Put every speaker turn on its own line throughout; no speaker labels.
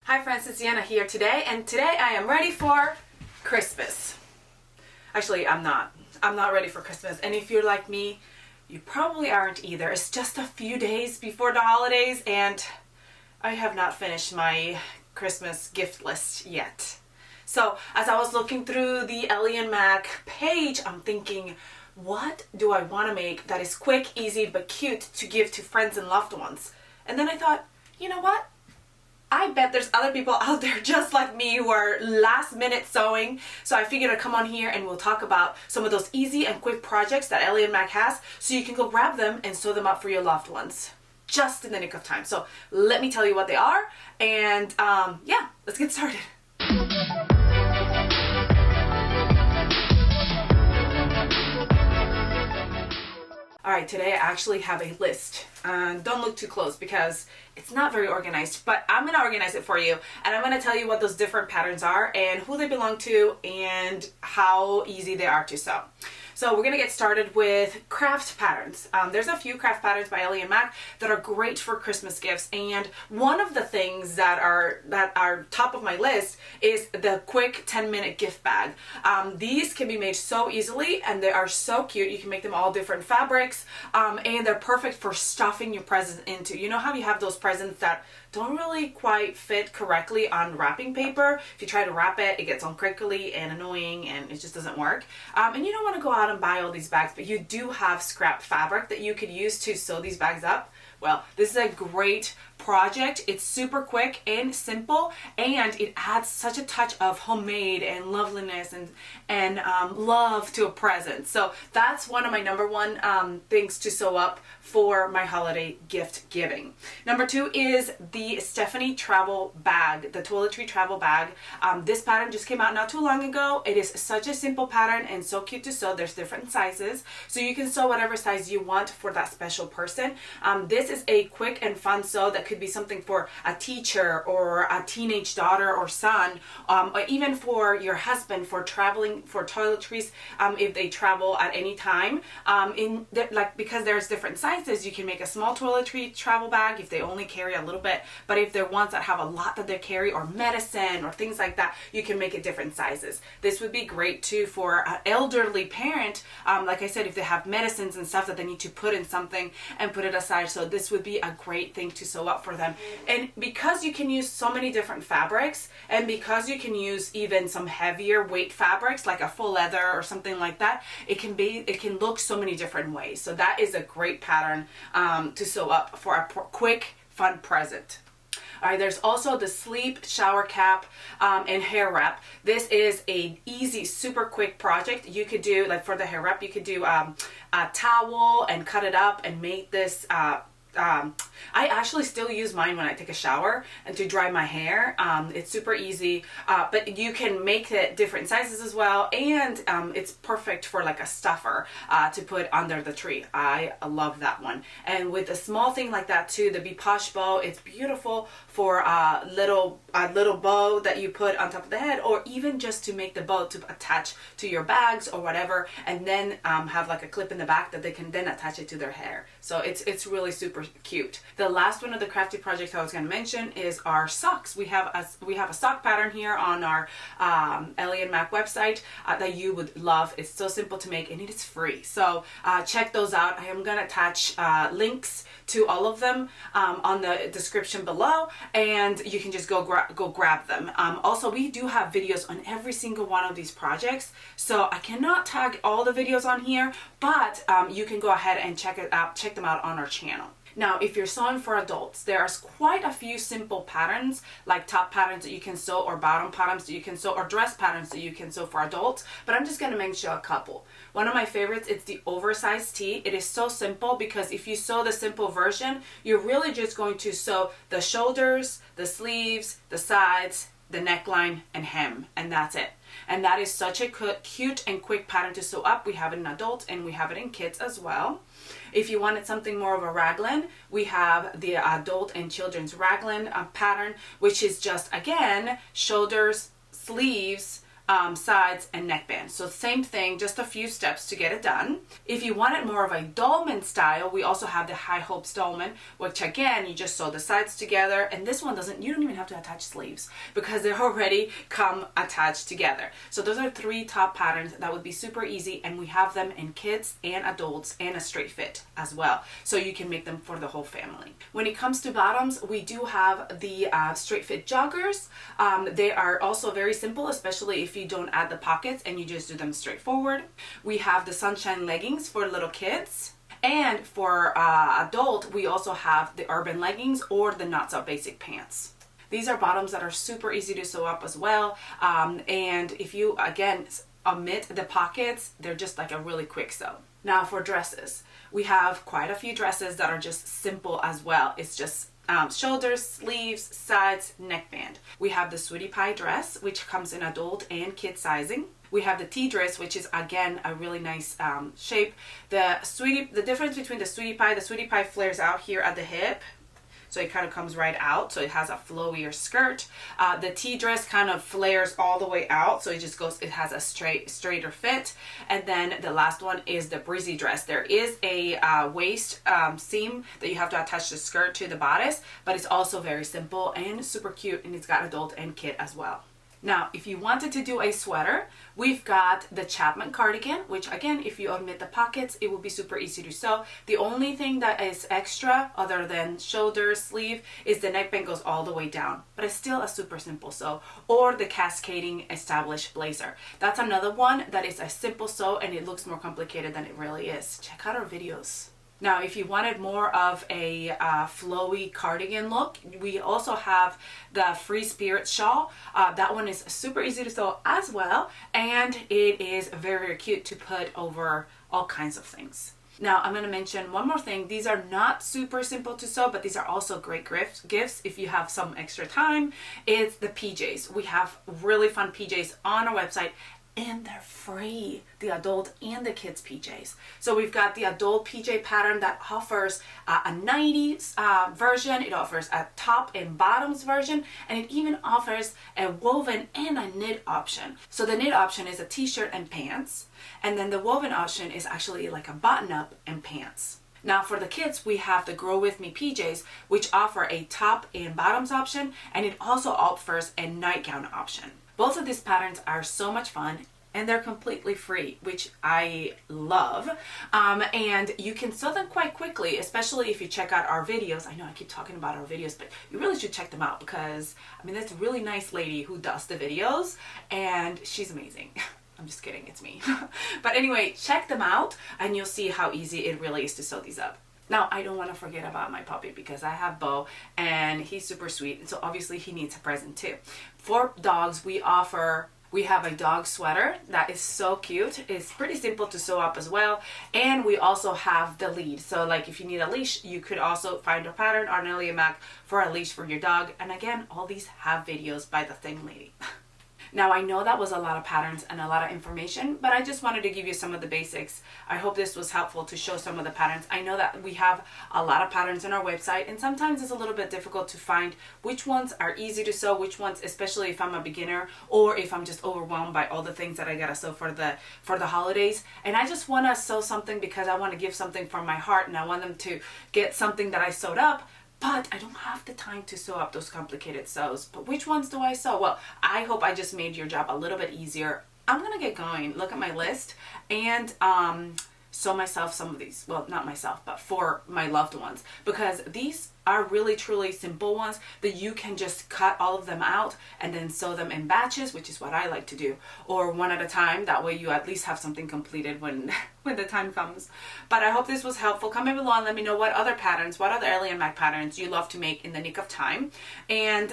Hi friends, it's Sienna here today, and today I am ready for Christmas. Actually, I'm not. I'm not ready for Christmas, and if you're like me, you probably aren't either. It's just a few days before the holidays, and I have not finished my Christmas gift list yet. So, as I was looking through the Ellie and Mac page, I'm thinking, what do I want to make that is quick, easy, but cute to give to friends and loved ones? And then I thought, you know what? I bet there's other people out there just like me who are last minute sewing. So I figured I'd come on here and we'll talk about some of those easy and quick projects that Ellie and Mac has, so you can go grab them and sew them up for your loved ones just in the nick of time. So let me tell you what they are, and yeah, let's get started. Alright, today I actually have a list. Don't look too close because it's not very organized, but I'm going to organize it for you, and I'm going to tell you what those different patterns are and who they belong to and how easy they are to sew. So we're going to get started with craft patterns. There's a few craft patterns by Ellie and Mac that are great for Christmas gifts, and one of the things that are top of my list is the quick 10-minute gift bag. These can be made so easily, and they are so cute. You can make them all different fabrics, and they're perfect for stuffing your presents into. You know how you have those presents that don't really quite fit correctly on wrapping paper? If you try to wrap it, it gets all crinkly and annoying and it just doesn't work. And you don't want to go out and buy all these bags, but you do have scrap fabric that you could use to sew these bags up. Well, this is a great project. It's super quick and simple, and it adds such a touch of homemade and loveliness and love to a present. So that's one of my number one things to sew up for my holiday gift giving. Number two is the Stephanie travel bag, the toiletry travel bag. This pattern just came out not too long ago. It is such a simple pattern and so cute to sew. There's different sizes, so you can sew whatever size you want for that special person. This is a quick and fun sew that could be something for a teacher or a teenage daughter or son, or even for your husband for traveling for toiletries, if they travel at any time. Because there's different sizes, you can make a small toiletry travel bag if they only carry a little bit, but if they're ones that have a lot that they carry, or medicine or things like that, you can make it different sizes. This would be great too for an elderly parent, like I said, if they have medicines and stuff that they need to put in something and put it aside. So this would be a great thing to sew up for them. And because you can use so many different fabrics, and because you can use even some heavier weight fabrics like a faux leather or something like that, it can look so many different ways. So that is a great pattern to sew up for a quick, fun present. All right, there's also the sleep shower cap and hair wrap. This is a easy, super quick project. You could do, like for the hair wrap, you could do a towel and cut it up and make this I actually still use mine when I take a shower and to dry my hair. It's super easy, but you can make it different sizes as well, and it's perfect for like a stuffer to put under the tree. I love that one. And with a small thing like that too, the Be Posh bow, it's beautiful for a little bow that you put on top of the head, or even just to make the bow to attach to your bags or whatever, and then have like a clip in the back that they can then attach it to their hair. So it's really super cute. The last one of the crafty projects I was going to mention is our socks. We have a sock pattern here on our Ellie and Mac website that you would love. It's so simple to make and it is free. So check those out. I am going to attach links to all of them on the description below, and you can just go grab them. Also, we do have videos on every single one of these projects, so I cannot tag all the videos on here, but you can go ahead and check them out on our channel. Now, if you're sewing for adults, there's quite a few simple patterns, like top patterns that you can sew, or bottom patterns that you can sew, or dress patterns that you can sew for adults, but I'm just going to mention a couple. One of my favorites is the oversized tee. It is so simple because if you sew the simple version, you're really just going to sew the shoulders, the sleeves, the sides, the neckline, and hem, and that's it. And that is such a cute and quick pattern to sew up. We have it in adults and we have it in kids as well. If you wanted something more of a raglan, we have the adult and children's raglan pattern, which is just, again, shoulders, sleeves, sides, and neckband. So same thing, just a few steps to get it done. If you wanted more of a dolman style, we also have the High Hopes dolman, which again, you just sew the sides together, and this one you don't even have to attach sleeves because they already come attached together. So those are 3 top patterns that would be super easy, and we have them in kids and adults and a straight fit as well. So you can make them for the whole family. When it comes to bottoms, we do have the straight fit joggers. They are also very simple, especially if you don't add the pockets and you just do them straightforward. We have the sunshine leggings for little kids. And for adult, we also have the urban leggings or the not so basic pants. These are bottoms that are super easy to sew up as well. And if you, again, omit the pockets, they're just like a really quick sew. Now for dresses, we have quite a few dresses that are just simple as well. It's just shoulders, sleeves, sides, neckband. We have the Sweetie Pie dress, which comes in adult and kid sizing. We have the tea dress, which is again a really nice shape. The difference between the Sweetie Pie flares out here at the hip. So it kind of comes right out, so it has a flowier skirt. The tea dress kind of flares all the way out, so it has a straighter fit. And then the last one is the breezy dress. There is a waist seam that you have to attach the skirt to the bodice, but it's also very simple and super cute, and it's got adult and kid as well. Now, if you wanted to do a sweater, we've got the Chapman cardigan, which again, if you omit the pockets, it will be super easy to sew. The only thing that is extra other than shoulder, sleeve, is the neckband goes all the way down, but it's still a super simple sew. Or the cascading established blazer. That's another one that is a simple sew and it looks more complicated than it really is. Check out our videos. Now, if you wanted more of a flowy cardigan look, we also have the Free Spirit shawl. That one is super easy to sew as well, and it is very, very cute to put over all kinds of things. Now, I'm going to mention one more thing. These are not super simple to sew, but these are also great gifts if you have some extra time. It's the PJs. We have really fun PJs on our website, and they're free, the adult and the kids PJs. So we've got the adult PJ pattern that offers a 90s version, it offers a top and bottoms version, and it even offers a woven and a knit option. So the knit option is a t-shirt and pants, and then the woven option is actually like a button-up and pants. Now for the kids, we have the Grow With Me PJs, which offer a top and bottoms option, and it also offers a nightgown option. Both of these patterns are so much fun, and they're completely free, which I love. And you can sew them quite quickly, especially if you check out our videos. I know I keep talking about our videos, but you really should check them out because, I mean, that's a really nice lady who does the videos, and she's amazing. I'm just kidding, it's me. But anyway, check them out, and you'll see how easy it really is to sew these up. Now, I don't want to forget about my puppy because I have Bo and he's super sweet. And so obviously he needs a present too. For dogs, we have a dog sweater that is so cute. It's pretty simple to sew up as well. And we also have the lead. So like if you need a leash, you could also find a pattern on Ellie and Mac for a leash for your dog. And again, all these have videos by the thing lady. Now, I know that was a lot of patterns and a lot of information, but I just wanted to give you some of the basics. I hope this was helpful to show some of the patterns. I know that we have a lot of patterns on our website, and sometimes it's a little bit difficult to find which ones are easy to sew, which ones, especially if I'm a beginner or if I'm just overwhelmed by all the things that I gotta sew for the holidays. And I just want to sew something because I want to give something from my heart, and I want them to get something that I sewed up. But I don't have the time to sew up those complicated sews. But which ones do I sew? Well, I hope I just made your job a little bit easier. I'm gonna get going, look at my list, and sew myself some of these. Well, not myself, but for my loved ones. Because these are really truly simple ones that you can just cut all of them out and then sew them in batches, which is what I like to do, or one at a time. That way you at least have something completed when the time comes. But I hope this was helpful. Comment below and let me know what other patterns, what other Ellie and Mac patterns you love to make in the nick of time, and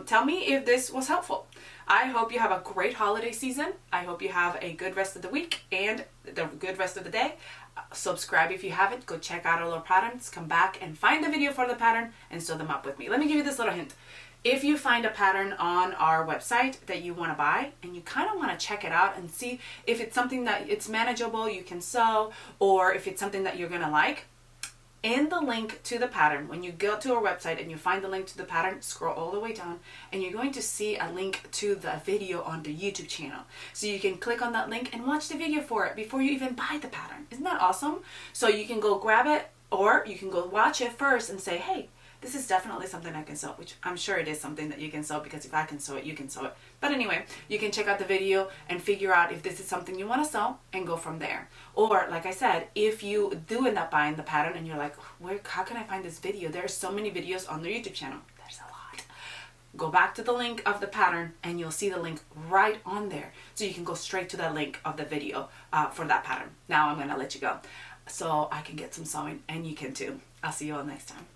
tell me if this was helpful. I hope you have a great holiday season. I hope you have a good rest of the week and the good rest of the day. Subscribe if you haven't. Go check out all our patterns. Come back and find the video for the pattern and sew them up with me. Let me give you this little hint. If you find a pattern on our website that you want to buy and you kind of want to check it out and see if it's something that it's manageable, you can sew, or if it's something that you're going to like, In the link to the pattern, when you go to our website and you find the link to the pattern, scroll all the way down and you're going to see a link to the video on the YouTube channel. So you can click on that link and watch the video for it before you even buy the pattern. Isn't that awesome? So you can go grab it, or you can go watch it first and say, hey, this is definitely something I can sew, which I'm sure it is something that you can sew, because if I can sew it, you can sew it. But anyway, you can check out the video and figure out if this is something you want to sew and go from there. Or like I said, if you do end up buying the pattern and you're like, how can I find this video? There are so many videos on their YouTube channel. There's a lot. Go back to the link of the pattern and you'll see the link right on there. So you can go straight to that link of the video for that pattern. Now I'm going to let you go so I can get some sewing, and you can too. I'll see you all next time.